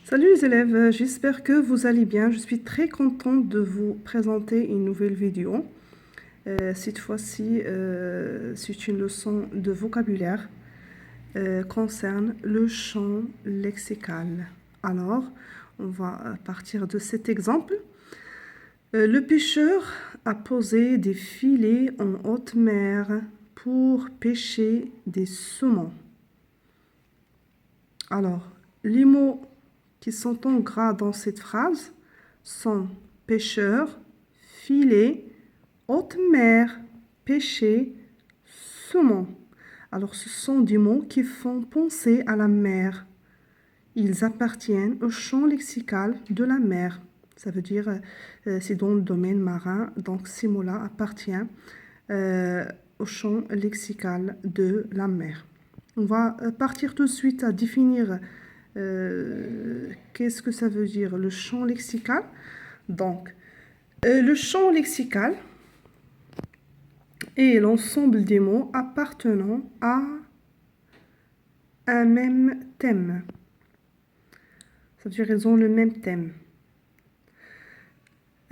Salut les élèves, j'espère que vous allez bien. Je suis très contente de vous présenter une nouvelle vidéo. Cette fois-ci, c'est une leçon de vocabulaire concerne le champ lexical. Alors, on va partir de cet exemple. Le pêcheur a posé des filets en haute mer pour pêcher des saumons. Alors, les mots qui sont en gras dans cette phrase sont pêcheur, filet, haute mer, pêcher, saumon. Alors, ce sont des mots qui font penser à la mer. Ils appartiennent au champ lexical de la mer. Ça veut dire, c'est dans le domaine marin, donc ces mots-là appartiennent au champ lexical de la mer. On va partir tout de suite à définir qu'est-ce que ça veut dire le champ lexical. Donc, le champ lexical est l'ensemble des mots appartenant à un même thème. Ça veut dire qu'ils ont le même thème.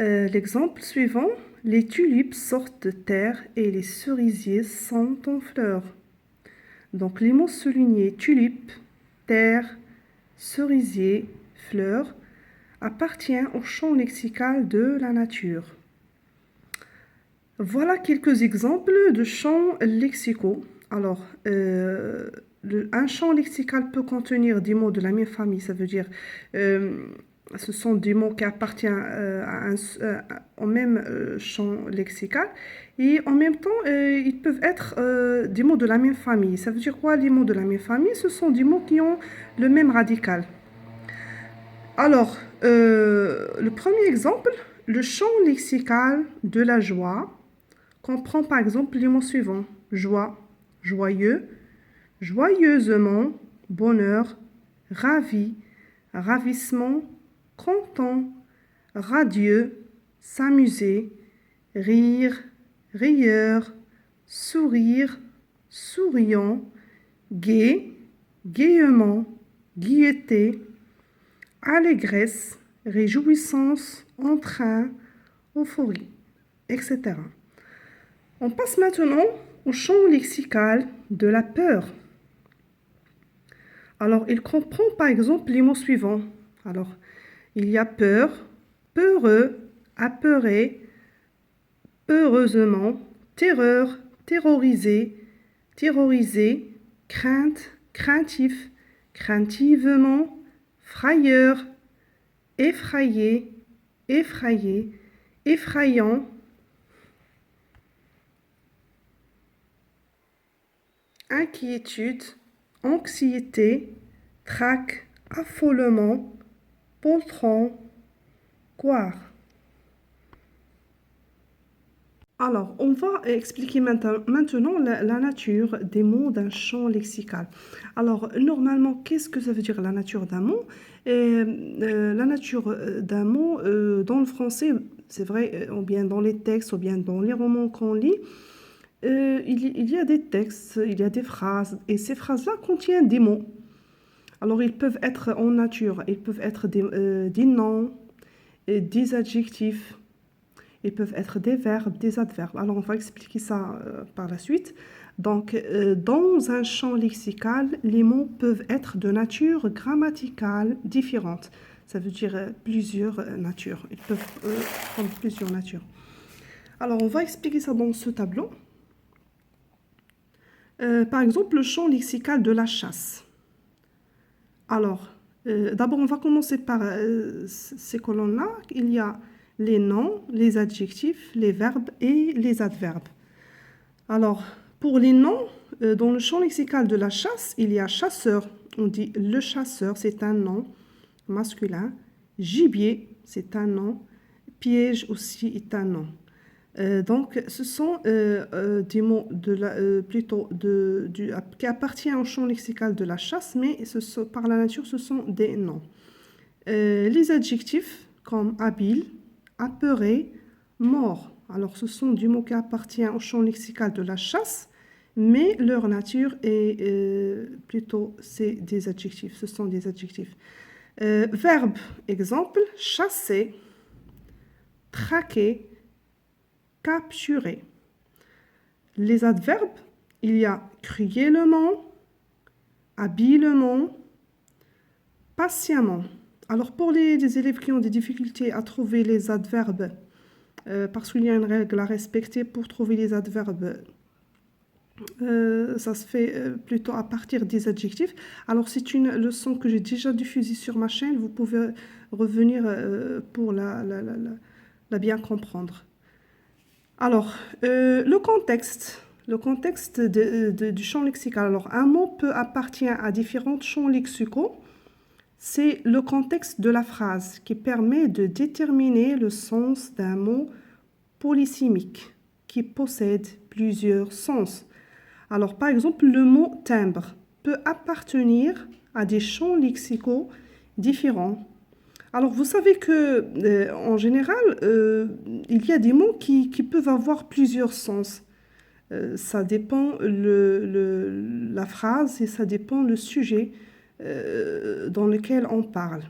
L'exemple suivant, les tulipes sortent de terre et les cerisiers sont en fleurs. Donc les mots soulignés tulipe, terre, cerisier, fleurs appartiennent au champ lexical de la nature. Voilà quelques exemples de champs lexicaux. Alors, un champ lexical peut contenir des mots de la même famille, ça veut dire ce sont des mots qui appartiennent au même champ lexical et en même temps ils peuvent être des mots de la même famille. Ça veut dire quoi les mots de la même famille? Ce sont des mots qui ont le même radical. Alors, le premier exemple, le champ lexical de la joie comprend par exemple les mots suivants. Joie, joyeux, joyeusement, bonheur, ravi, ravissement, content, radieux, s'amuser, rire, rieur, sourire, souriant, gai, gaiement, gaieté, allégresse, réjouissance, entrain, euphorie, etc. On passe maintenant au champ lexical de la peur. Alors, il comprend par exemple les mots suivants. Alors, il y a peur, peureux, apeuré, heureusement, terreur, terrorisé, terrorisé, crainte, craintif, craintivement, frayeur, effrayé, effrayé, effrayant, inquiétude, anxiété, trac, affolement, poltron, goire. Alors, on va expliquer maintenant la nature des mots d'un champ lexical. Alors, normalement, qu'est-ce que ça veut dire la nature d'un mot? La nature d'un mot, dans le français, c'est vrai, ou bien dans les textes, ou bien dans les romans qu'on lit, il y a des textes, il y a des phrases, et ces phrases-là contiennent des mots. Alors, ils peuvent être en nature, ils peuvent être des noms, des adjectifs, ils peuvent être des verbes, des adverbes. Alors, on va expliquer ça par la suite. Donc, dans un champ lexical, les mots peuvent être de nature grammaticale différente. Ça veut dire plusieurs natures. Ils peuvent prendre plusieurs natures. Alors, on va expliquer ça dans ce tableau. Par exemple, le champ lexical de la chasse. Alors, d'abord, on va commencer par ces colonnes-là. Il y a les noms, les adjectifs, les verbes et les adverbes. Alors, pour les noms, dans le champ lexical de la chasse, il y a chasseur. On dit le chasseur, c'est un nom masculin. Gibier, c'est un nom. Piège aussi est un nom. Donc, ce sont des mots qui appartiennent au champ lexical de la chasse, mais par la nature, ce sont des noms. Les adjectifs comme habile, apeuré, mort. Alors, ce sont des mots qui appartiennent au champ lexical de la chasse, mais leur nature est c'est des adjectifs. Ce sont des adjectifs. Verbe, exemple, chasser, traquer, capturer. Les adverbes, il y a cruellement, habilement, patiemment. Alors pour les élèves qui ont des difficultés à trouver les adverbes, parce qu'il y a une règle à respecter pour trouver les adverbes, ça se fait plutôt à partir des adjectifs. Alors c'est une leçon que j'ai déjà diffusée sur ma chaîne, vous pouvez revenir pour la bien comprendre. Alors, le contexte du champ lexical. Alors, un mot peut appartenir à différents champs lexicaux. C'est le contexte de la phrase qui permet de déterminer le sens d'un mot polysémique qui possède plusieurs sens. Alors, par exemple, le mot timbre peut appartenir à des champs lexicaux différents. Alors, vous savez que, en général, il y a des mots qui peuvent avoir plusieurs sens. Ça dépend la phrase et ça dépend le sujet dans lequel on parle.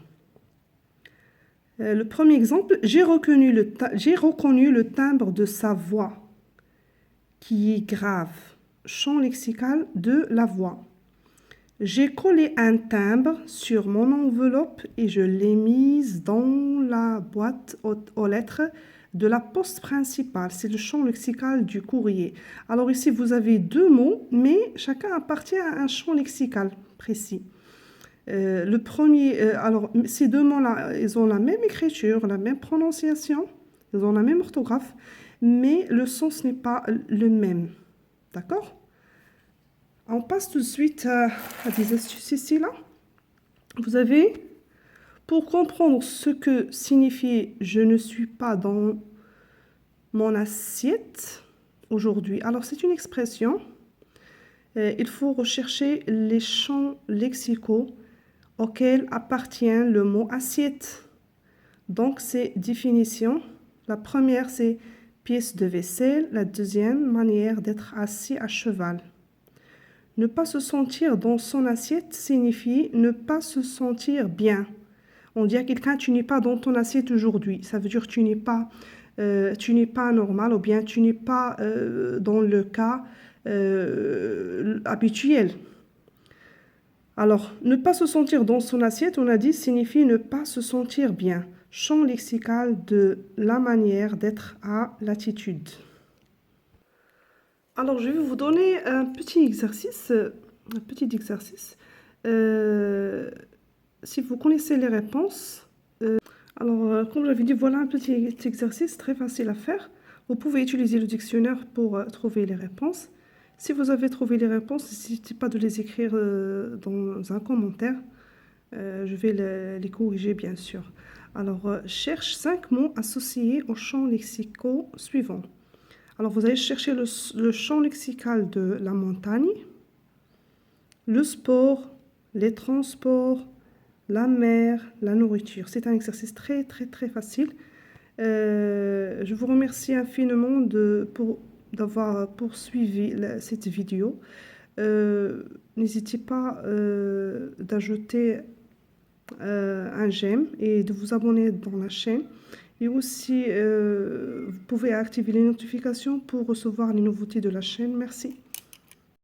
Le premier exemple, j'ai reconnu le timbre de sa voix, qui est grave. Champ lexical de la voix. J'ai collé un timbre sur mon enveloppe et je l'ai mise dans la boîte aux lettres de la poste principale. C'est le champ lexical du courrier. Alors ici, vous avez deux mots, mais chacun appartient à un champ lexical précis. Le premier, alors ces deux mots-là, ils ont la même écriture, la même prononciation, ils ont la même orthographe, mais le sens n'est pas le même. D'accord? On passe tout de suite à des astuces ici, là. Vous avez, pour comprendre ce que signifie « je ne suis pas dans mon assiette aujourd'hui ». Alors, c'est une expression. Il faut rechercher les champs lexicaux auxquels appartient le mot « assiette ». Donc, c'est définition. La première, c'est pièce de vaisselle. La deuxième, manière d'être assis à cheval. Ne pas se sentir dans son assiette signifie ne pas se sentir bien. On dit à quelqu'un, tu n'es pas dans ton assiette aujourd'hui. Ça veut dire tu n'es pas normal ou bien tu n'es pas dans le cas habituel. Alors, ne pas se sentir dans son assiette, on a dit, signifie ne pas se sentir bien. Champ lexical de la manière d'être à l'attitude. Alors, je vais vous donner un petit exercice. Si vous connaissez les réponses, comme j'avais dit, voilà un petit exercice très facile à faire. Vous pouvez utiliser le dictionnaire pour trouver les réponses. Si vous avez trouvé les réponses, n'hésitez pas de les écrire dans un commentaire. Je vais les corriger, bien sûr. Alors, cherche 5 mots associés aux champs lexicaux suivants. Alors, vous allez chercher le champ lexical de la montagne, le sport, les transports, la mer, la nourriture. C'est un exercice très, très, très facile. Je vous remercie infiniment d'avoir poursuivi cette vidéo. N'hésitez pas d'ajouter un j'aime et de vous abonner dans la chaîne. Et aussi, vous pouvez activer les notifications pour recevoir les nouveautés de la chaîne. Merci.